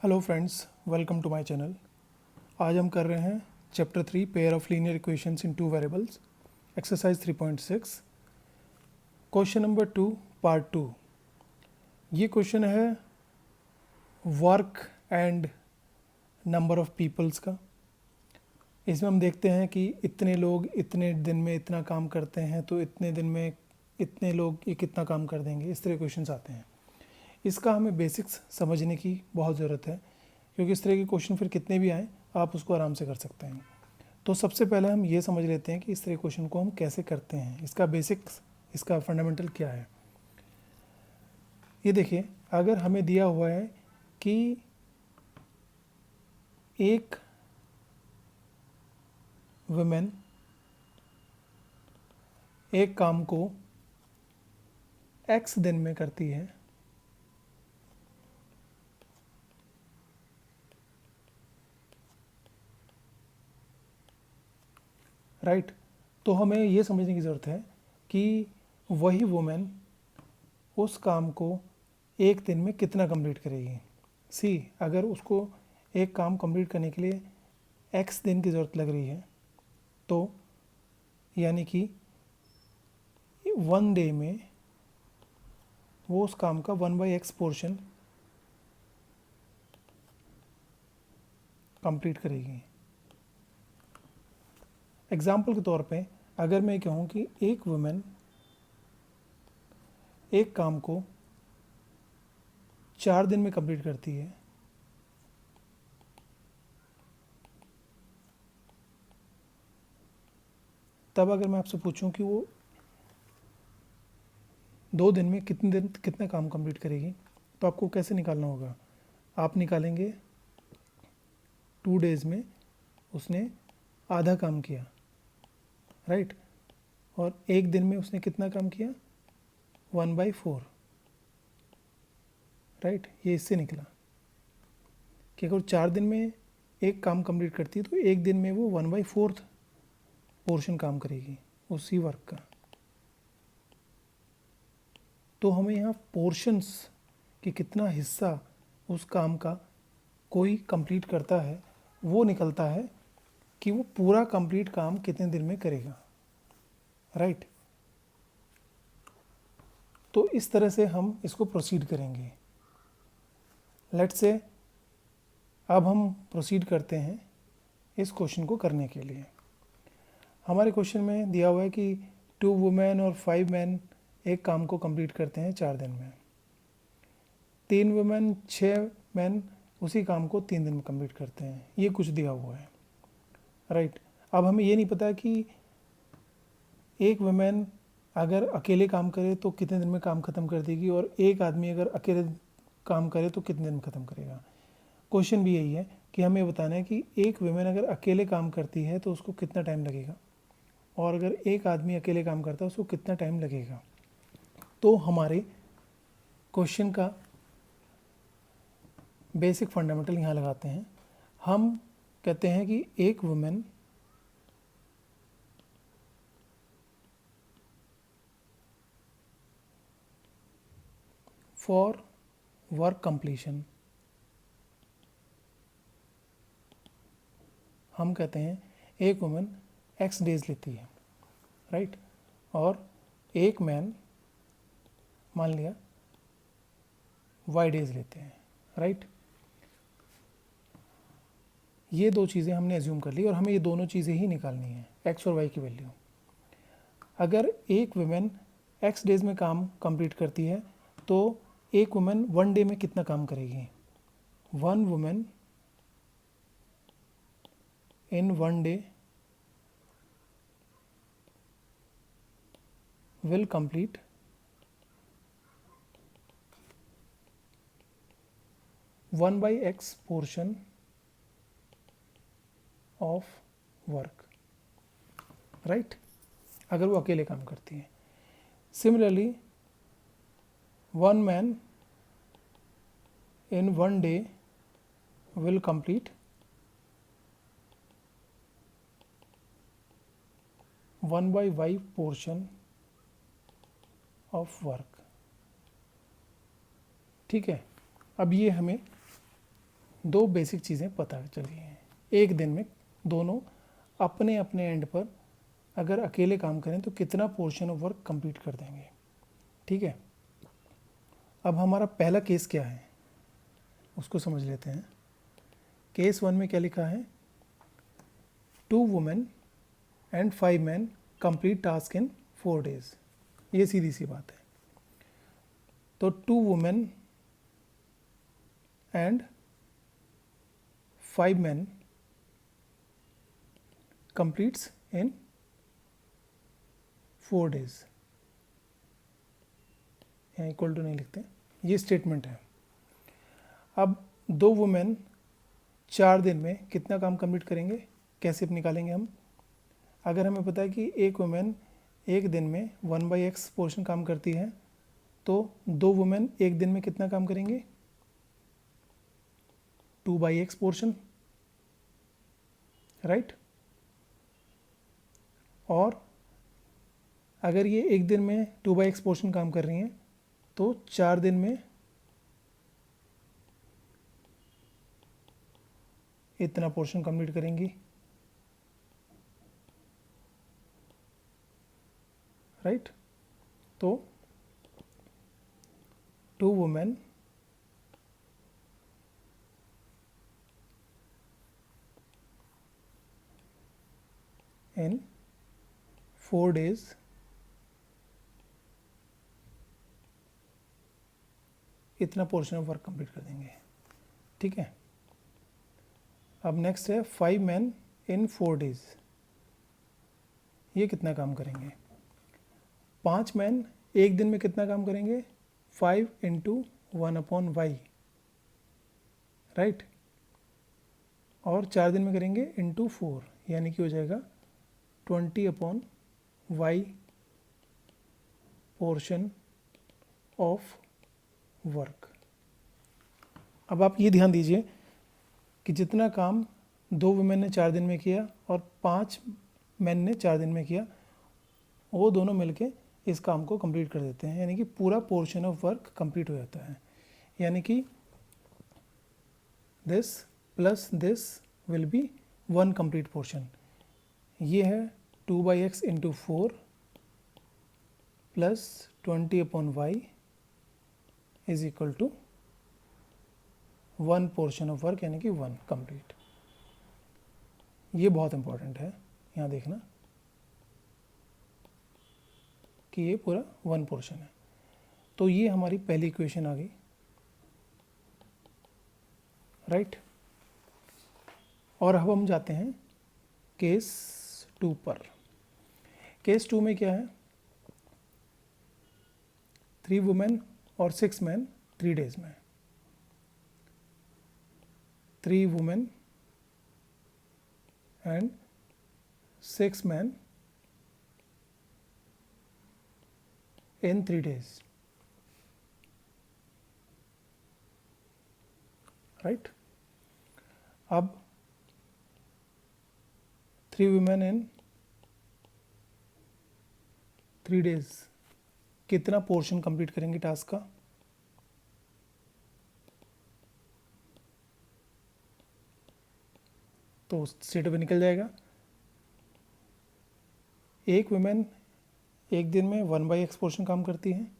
Hello friends, welcome to my channel. आज हम कर रहे हैं chapter 3 pair of linear equations in two variables, exercise 3.6, question number 2, part 2। ये क्वेश्चन है work and number of peoples का। इसमें हम देखते हैं कि इतने लोग इतने दिन में इतना काम करते हैं, तो इतने दिन में इतने लोग ये कितना काम कर देंगे। इस तरह क्वेश्चंस आते हैं। इसका हमें बेसिक्स समझने की बहुत ज़रूरत है, क्योंकि इस तरह के क्वेश्चन फिर कितने भी आएँ आप उसको आराम से कर सकते हैं। तो सबसे पहले हम ये समझ लेते हैं कि इस तरह के क्वेश्चन को हम कैसे करते हैं, इसका बेसिक्स, इसका फंडामेंटल क्या है। ये देखिए, अगर हमें दिया हुआ है कि एक वुमेन एक काम को x दिन में करती है, राइट। तो हमें ये समझने की ज़रूरत है कि वही वुमेन उस काम को एक दिन में कितना कंप्लीट करेगी। सी, अगर उसको एक काम कंप्लीट करने के लिए x दिन की ज़रूरत लग रही है, तो यानी कि 1 डे में वो उस काम का 1/x पोर्शन कंप्लीट करेगी। एग्जाम्पल के तौर पे अगर मैं कहूँ कि एक वुमेन एक काम को 4 दिन में कंप्लीट करती है, तब अगर मैं आपसे पूछूं कि वो 2 दिन में कितना काम कंप्लीट करेगी, तो आपको कैसे निकालना होगा। आप निकालेंगे 2 डेज़ में उसने आधा काम किया, राइट। और एक दिन में उसने कितना काम किया, 1/4, राइट। ये इससे निकला कि अगर 4 दिन में एक काम कंप्लीट करती है, तो एक दिन में वो 1/4 पोर्शन काम करेगी उसी वर्क का। तो हमें यहाँ पोर्शंस कि कितना हिस्सा उस काम का कोई कंप्लीट करता है, वो निकलता है कि वो पूरा कंप्लीट काम कितने दिन में करेगा, राइट। तो इस तरह से हम इसको प्रोसीड करेंगे। लेट्स से अब हम प्रोसीड करते हैं इस क्वेश्चन को करने के लिए। हमारे क्वेश्चन में दिया हुआ है कि 2 वुमेन और 5 मैन एक काम को कंप्लीट करते हैं 4 दिन में। 3 वुमेन 6 मैन उसी काम को 3 दिन में कंप्लीट करते हैं। ये कुछ दिया हुआ है, राइट। अब हमें ये नहीं पता कि एक वुमेन अगर अकेले काम करे तो कितने दिन में काम ख़त्म कर देगी, और एक आदमी अगर अकेले काम करे तो कितने दिन में ख़त्म करेगा। क्वेश्चन भी यही है कि हमें बताना है कि एक वुमेन अगर अकेले काम करती है तो उसको कितना टाइम लगेगा, और अगर एक आदमी अकेले काम करता है उसको कितना टाइम लगेगा। तो हमारे क्वेश्चन का बेसिक फंडामेंटल यहाँ लगाते हैं। हम कहते हैं कि एक वुमेन फॉर वर्क कंप्लीशन, हम कहते हैं एक वुमेन x डेज लेती है, राइट। और एक मैन मान लिया y डेज लेते हैं, राइट। ये दो चीज़ें हमने एज्यूम कर ली और हमें ये दोनों चीज़ें ही निकालनी है, x और y की वैल्यू। अगर एक वुमेन x डेज में काम कंप्लीट करती है, तो एक वुमेन 1 डे में कितना काम करेगी। 1 women in 1 day will complete 1/x portion of work, right. अगर वो अकेले काम करती है। Similarly 1 man in 1 day will complete 1/y portion of work, ठीक है। अब ये हमें दो बेसिक चीज़ें पता चल गई हैं। एक दिन में दोनों अपने अपने एंड पर अगर अकेले काम करें तो कितना पोर्शन ऑफ वर्क कंप्लीट कर देंगे। ठीक है, अब हमारा पहला केस क्या है उसको समझ लेते हैं। केस 1 में क्या लिखा है, 2 women and 5 man complete task in 4 days। ये सीधी सी बात है। तो 2 women and 5 man completes in 4 days। यहाँ इक्वल टू नहीं लिखते, ये स्टेटमेंट है। अब 2 वुमेन 4 दिन में कितना काम कंप्लीट करेंगे, कैसे निकालेंगे हम। अगर हमें पता है कि एक वुमेन एक दिन में 1/x पोर्शन काम करती है, तो 2 वुमेन एक दिन में कितना काम करेंगे, 2/x पोर्शन, राइट। और अगर ये एक दिन में 2/x पोर्शन काम कर रही हैं तो 4 दिन में इतना पोर्शन कंप्लीट करेंगी, राइट। तो 2 वुमेन इन 4 days इतना पोर्शन ऑफ वर्क कंप्लीट कर देंगे। ठीक है, अब नेक्स्ट है 5 मैन इन 4 days। ये कितना काम करेंगे, 5 मैन एक दिन में कितना काम करेंगे, 5 × 1/y, राइट। और 4 दिन में करेंगे × 4, यानी कि हो जाएगा 20/y पोर्शन ऑफ वर्क। अब आप ये ध्यान दीजिए कि जितना काम 2 वुमेन ने 4 दिन में किया और 5 मैन ने 4 दिन में किया, वो दोनों मिलके इस काम को कंप्लीट कर देते हैं, यानी कि पूरा पोर्शन ऑफ वर्क कंप्लीट हो जाता है। यानी कि this plus this will be 1 complete portion. ये है 2/x × 4 plus 20/y is equal to 1 portion of work, यानी कि 1 कंप्लीट। ये बहुत इंपॉर्टेंट है, यहाँ देखना कि ये पूरा 1 पोर्शन है। तो ये हमारी पहली इक्वेशन आ गई, राइट। और अब हम जाते हैं केस 2 पर। केस 2 में क्या है, 3 वुमेन और 6 मैन 3 days में। 3 women and 6 man in 3 days, right. अब 3 वुमेन इन 3 days कितना पोर्शन कंप्लीट करेंगे टास्क का, तो स्ट्रेट अवे निकल जाएगा। एक वुमेन एक दिन में 1/x पोर्शन काम करती हैं,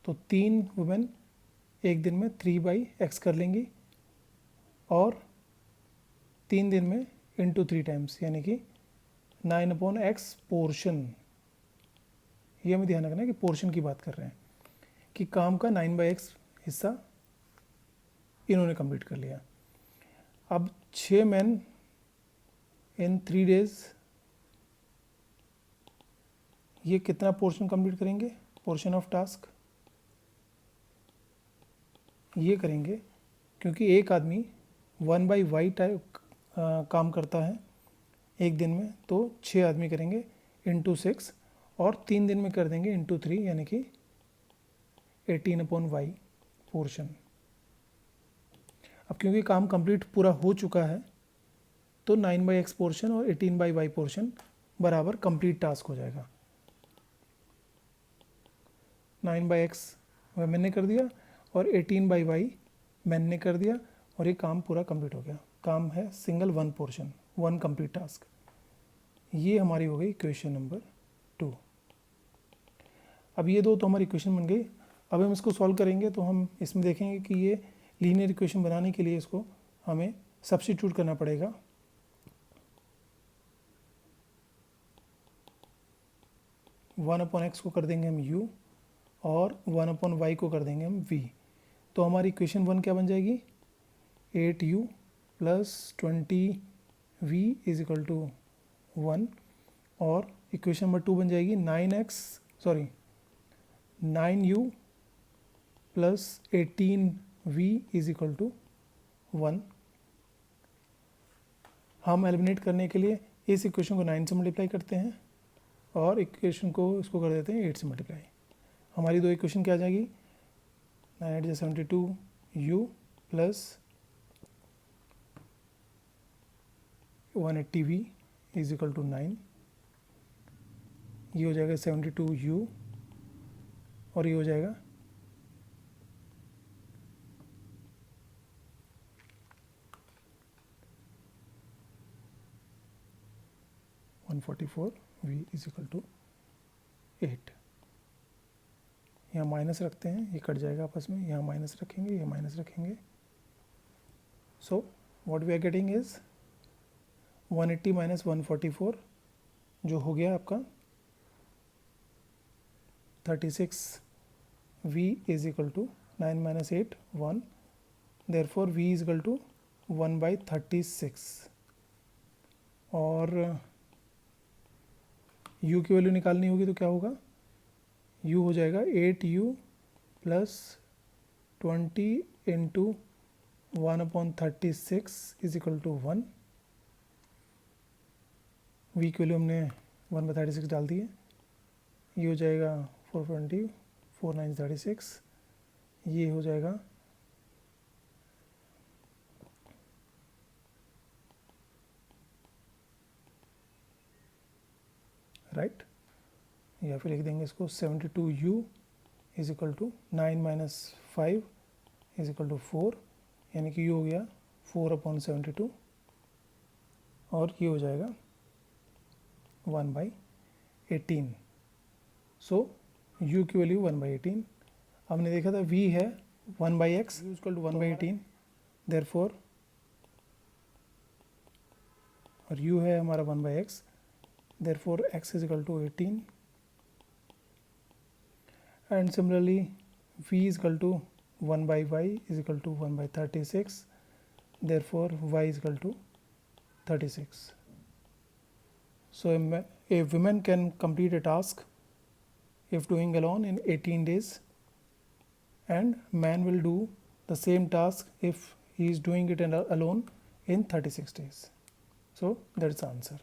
तो 3 वुमेन एक दिन में 3/x कर लेंगी और 3 दिन में × 3 टाइम्स, यानी कि 9/x पोर्शन। ये हमें ध्यान रखना है कि पोर्शन की बात कर रहे हैं, कि काम का 9/x हिस्सा इन्होंने कंप्लीट कर लिया। अब 6 मैन इन 3 days ये कितना पोर्शन कंप्लीट करेंगे, पोर्शन ऑफ टास्क ये करेंगे, क्योंकि एक आदमी 1/y टाइप काम करता है एक दिन में, तो 6 आदमी करेंगे × 6 और 3 दिन में कर देंगे × 3, यानी कि 18/y पोर्शन। अब क्योंकि काम कंप्लीट पूरा हो चुका है, तो 9/x पोर्शन और 18/y पोर्शन बराबर कंप्लीट टास्क हो जाएगा। 9/x वुमेन ने कर दिया और 18/y मैन ने कर दिया, और ये काम पूरा कंप्लीट हो गया। काम है single one portion, one complete task. ये हमारी हो गई इक्वेशन नंबर 2। अब ये दो तो हमारी इक्वेशन बन गई। अब हम इसको सॉल्व करेंगे तो हम इसमें देखेंगे कि ये लीनियर इक्वेशन बनाने के लिए इसको हमें सब्स्टिट्यूट करना पड़ेगा। वन अपॉन एक्स को कर देंगे हम u और वन अपॉन वाई को कर देंगे हम v। तो हमारी इक्वेशन 1 क्या बन जाएगी, 8u plus 20v is equal to 1। और इक्वेशन नंबर 2 बन जाएगी 9u plus 18v is equal to 1। हम एलिमिनेट करने के लिए इस इक्वेशन को 9 से मल्टीप्लाई करते हैं और इक्वेशन को इसको कर देते हैं 8 से मल्टीप्लाई। हमारी दो इक्वेशन क्या आ जाएगी, 9 8 72u plus 180v is equal to 9। ये हो जाएगा 72u और ये हो जाएगा 144v इज इक्वल टू 8। यहाँ माइनस रखते हैं, ये कट जाएगा आपस में, यहाँ माइनस रखेंगे, ये माइनस रखेंगे। So what we are getting is 180 minus 144 जो हो गया आपका 36v is equal to 9 minus 8 1, therefore v is equal to 1/36। और u की वैल्यू निकालनी होगी तो क्या होगा, u हो जाएगा 8u plus 20 into 1/36 is equal to 1। v की वैल्यू हमने 1/36 डाल दी है। ये हो जाएगा 420 4 9 36। ये हो जाएगा राइट, या फिर लिख देंगे इसको 72u is equal to 9 minus 5 is equal to 4, यानी कि u हो गया 4/72 और ये हो जाएगा 1/18। सो u की वैल्यू 1/18। हमने देखा था v है 1/x इक्वल टू 1/18, देयरफॉर और u है हमारा 1/x, therefore x is equal to 18, and similarly v is equal to 1/y is equal to 1/36, therefore y is equal to 36. So a woman can complete a task if doing alone in 18 days, and man will do the same task if he is doing it alone in 36 days. So that's the answer.